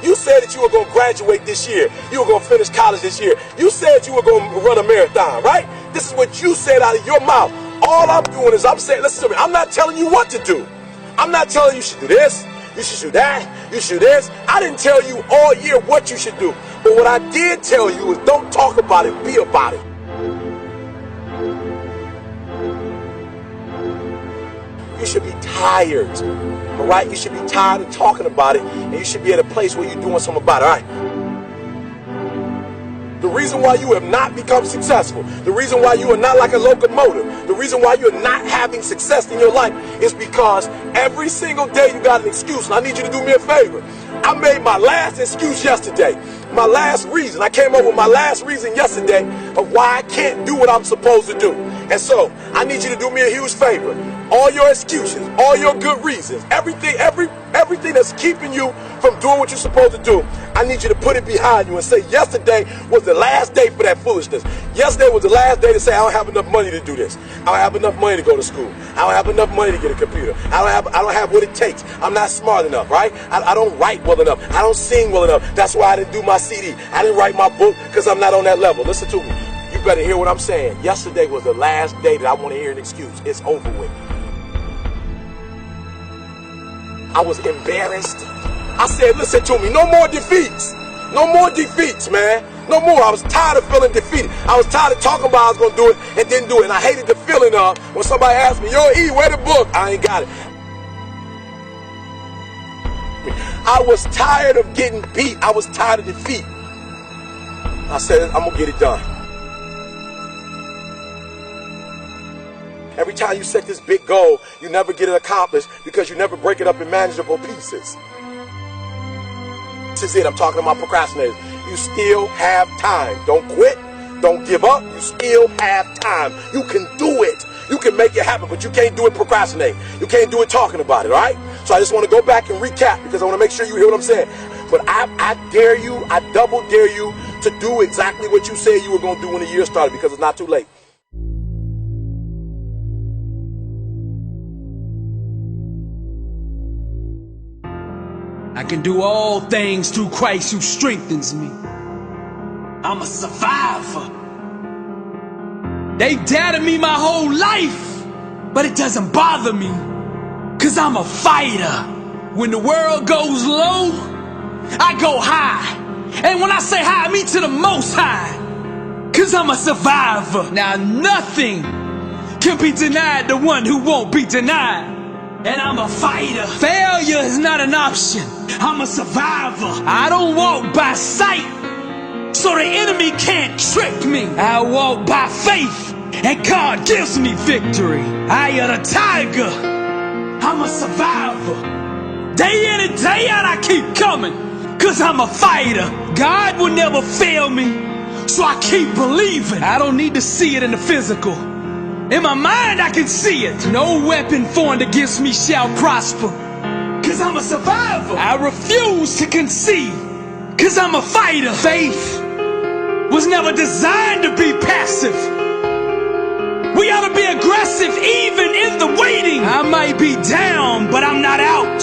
You said that you were going to graduate this year. You were going to finish college this year. You said you were going to run a marathon, right? This is what you said out of your mouth. All I'm doing is I'm saying, listen to me, I'm not telling you what to do. I'm not telling you should do this, you should do that, you should do this. I didn't tell you all year what you should do. But what I did tell you is don't talk about it, be about it. You should be tired, all right? You should be tired of talking about it, and you should be at a place where you're doing something about it, all right? The reason why you have not become successful, the reason why you are not like a locomotive, the reason why you're not having success in your life is because every single day you got an excuse. And I need you to do me a favor. I made my last excuse yesterday. My last reason. I came up with my last reason yesterday of why I can't do what I'm supposed to do. And so I need you to do me a huge favor. All your excuses, all your good reasons, everything that's keeping you from doing what you're supposed to do, I need you to put it behind you and say yesterday was the last day for that foolishness. Yesterday was the last day to say I don't have enough money to do this. I don't have enough money to go to school. I don't have enough money to get a computer. I don't have what it takes. I'm not smart enough, right? I don't write well enough. I don't sing well enough. That's why I didn't do my CD. I didn't write my book because I'm not on that level. Listen to me. You better hear what I'm saying. Yesterday was the last day that I want to hear an excuse. It's over with. I was embarrassed. I said, listen to me, no more defeats. No more defeats, man. No more. I was tired of feeling defeated. I was tired of talking about I was going to do it and didn't do it. And I hated the feeling of when somebody asked me, yo, E, where the book? I ain't got it. I was tired of getting beat. I was tired of defeat. I said, I'm going to get it done. Every time you set this big goal, you never get it accomplished because you never break it up in manageable pieces. This is it. I'm talking about procrastinators. You still have time. Don't quit. Don't give up. You still have time. You can do it. You can make it happen, but you can't do it procrastinating. You can't do it talking about it, all right? So I just want to go back and recap because I want to make sure you hear what I'm saying. But I dare you, I double dare you to do exactly what you said you were going to do when the year started because it's not too late. I can do all things through Christ who strengthens me. I'm a survivor. They doubted me my whole life, but it doesn't bother me, 'cause I'm a fighter. When the world goes low, I go high. And when I say high, I mean to the most high, 'cause I'm a survivor. Now nothing can be denied the one who won't be denied. And I'm a fighter. Failure is not an option. I'm a survivor. I don't walk by sight, so the enemy can't trick me. I walk by faith, and God gives me victory. I am a tiger. I'm a survivor. Day in and day out I keep coming, 'cause I'm a fighter. God will never fail me, so I keep believing. I don't need to see it in the physical. In my mind I can see it. No weapon formed against me shall prosper, 'cause I'm a survivor. I refuse to concede, 'cause I'm a fighter. Faith was never designed to be passive. We ought to be aggressive even in the waiting. I might be down, but I'm not out.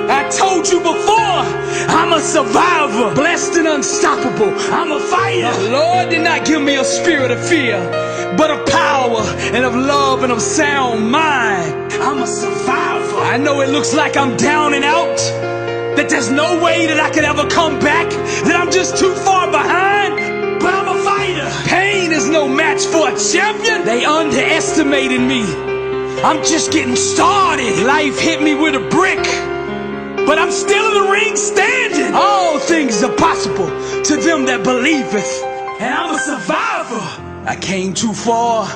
I told you before, I'm a survivor, blessed and unstoppable. I'm a fighter. The Lord did not give me a spirit of fear, but of power and of love and of sound mind. I'm a survivor. I know it looks like I'm down and out, that there's no way that I could ever come back, that I'm just too far behind, but I'm a fighter. Pain is no match for a champion. They underestimated me. I'm just getting started. Life hit me with a brick, but I'm still in the ring standing. All things are possible to them that believeth, and I'm a survivor. I came too far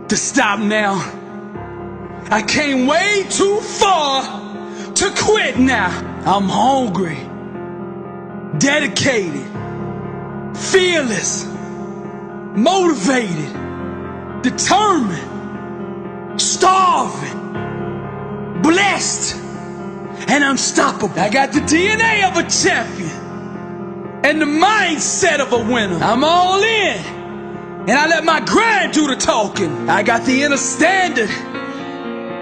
to stop now. I came way too far to quit now. I'm hungry, dedicated, fearless, motivated, determined, starving, blessed, and unstoppable. I got the DNA of a champion and the mindset of a winner. I'm all in, and I let my grind do the talking. I got the inner standard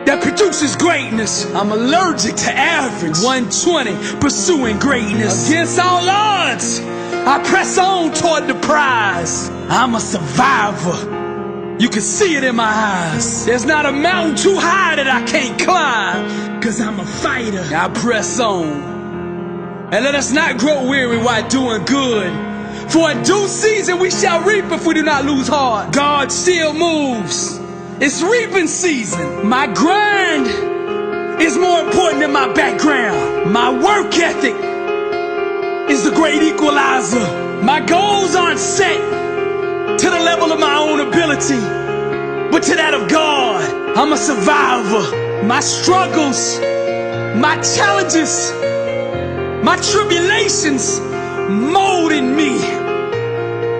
that produces greatness. I'm allergic to average. 120, pursuing greatness. Against all odds, I press on toward the prize. I'm a survivor. You can see it in my eyes. There's not a mountain too high that I can't climb, 'cause I'm a fighter. I press on. And let us not grow weary while doing good. For in due season we shall reap if we do not lose heart. God still moves. It's reaping season. My grind is more important than my background. My work ethic is the great equalizer. My goals aren't set to the level of my own ability, but to that of God. I'm a survivor. My struggles, my challenges, my tribulations molded me.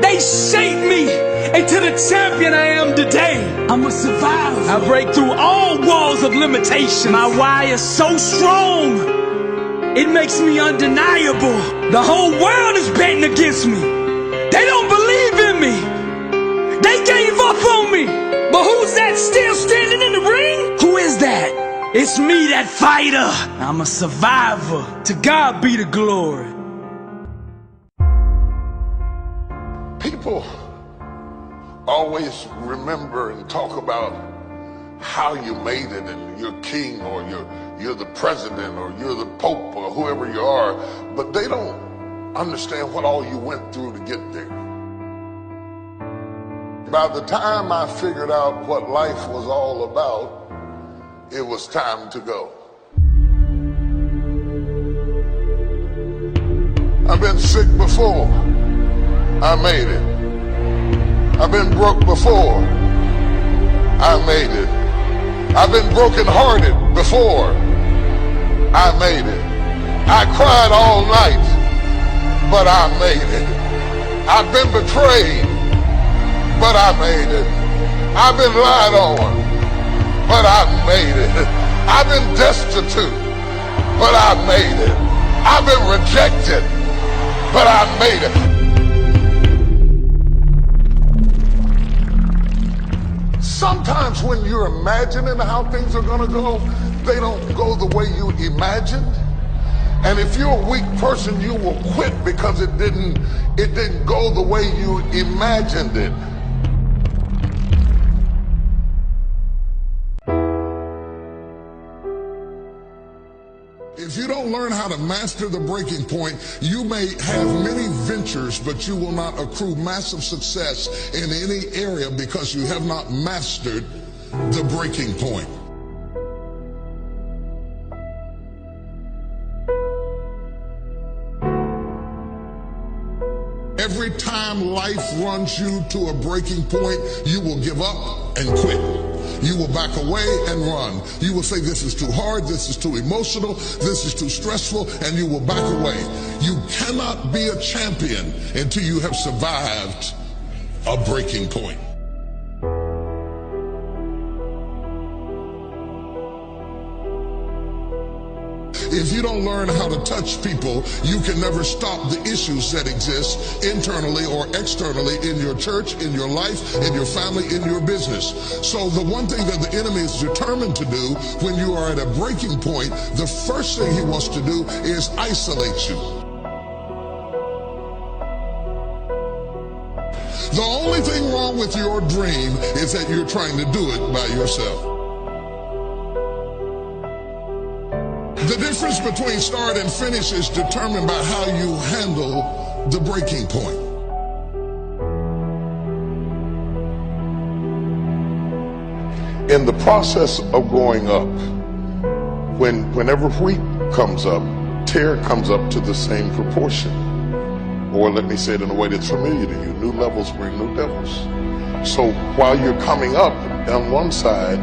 They shaped me into the champion I am today. I'm a survivor. I break through all walls of limitation. My why is so strong, it makes me undeniable. The whole world is betting against me. They don't believe in me. They gave up on me. But who's that still standing in the ring? Who is that? It's me, that fighter. I'm a survivor. To God be the glory. People always remember and talk about how you made it and you're king or you're the president or you're the pope or whoever you are, but they don't understand what all you went through to get there. By the time I figured out what life was all about, it was time to go. I've been sick before. I made it. I've been broke before. I made it. I've been brokenhearted before. I made it. I cried all night, but I made it. I've been betrayed, but I made it. I've been lied on, but I made it. I've been destitute, but I made it. I've been rejected, but I made it. Sometimes when you're imagining how things are gonna go, they don't go the way you imagined. And if you're a weak person, you will quit because it didn't go the way you imagined it. If you don't learn how to master the breaking point, you may have many ventures, but you will not accrue massive success in any area because you have not mastered the breaking point. Every time life runs you to a breaking point, you will give up and quit. You will back away and run. You will say, this is too hard, this is too emotional, this is too stressful, and you will back away. You cannot be a champion until you have survived a breaking point. If you don't learn how to touch people, you can never stop the issues that exist internally or externally in your church, in your life, in your family, in your business. So the one thing that the enemy is determined to do when you are at a breaking point, the first thing he wants to do is isolate you. The only thing wrong with your dream is that you're trying to do it by yourself. The difference between start and finish is determined by how you handle the breaking point. In the process of going up, whenever wheat comes up, tear comes up to the same proportion. Or let me say it in a way that's familiar to you, new levels bring new devils. So while you're coming up, on one side,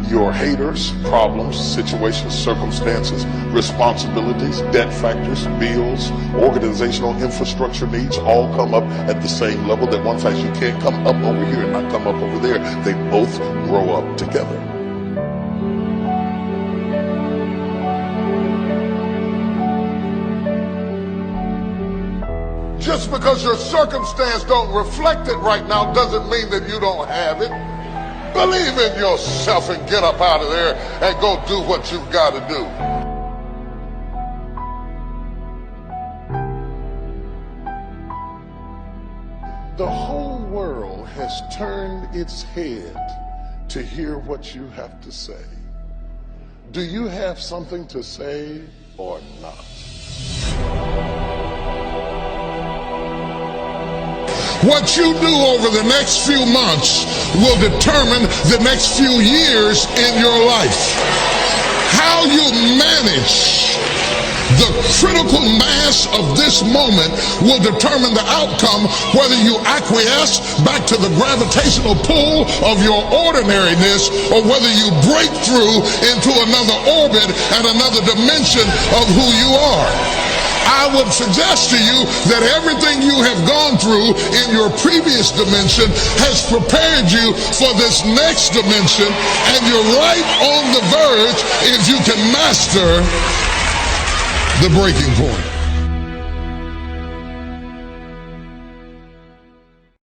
your haters, problems, situations, circumstances, responsibilities, debt factors, bills, organizational infrastructure needs all come up at the same level. That one fact, you can't come up over here and not come up over there. They both grow up together. Just because your circumstance don't reflect it right now doesn't mean that you don't have it. Believe in yourself and get up out of there and go do what you've got to do. The whole world has turned its head to hear what you have to say. Do you have something to say or not? What you do over the next few months will determine the next few years in your life. How you manage the critical mass of this moment will determine the outcome, whether you acquiesce back to the gravitational pull of your ordinariness or whether you break through into another orbit and another dimension of who you are. I would suggest to you that everything you have gone through in your previous dimension has prepared you for this next dimension, and you're right on the verge if you can master the breaking point.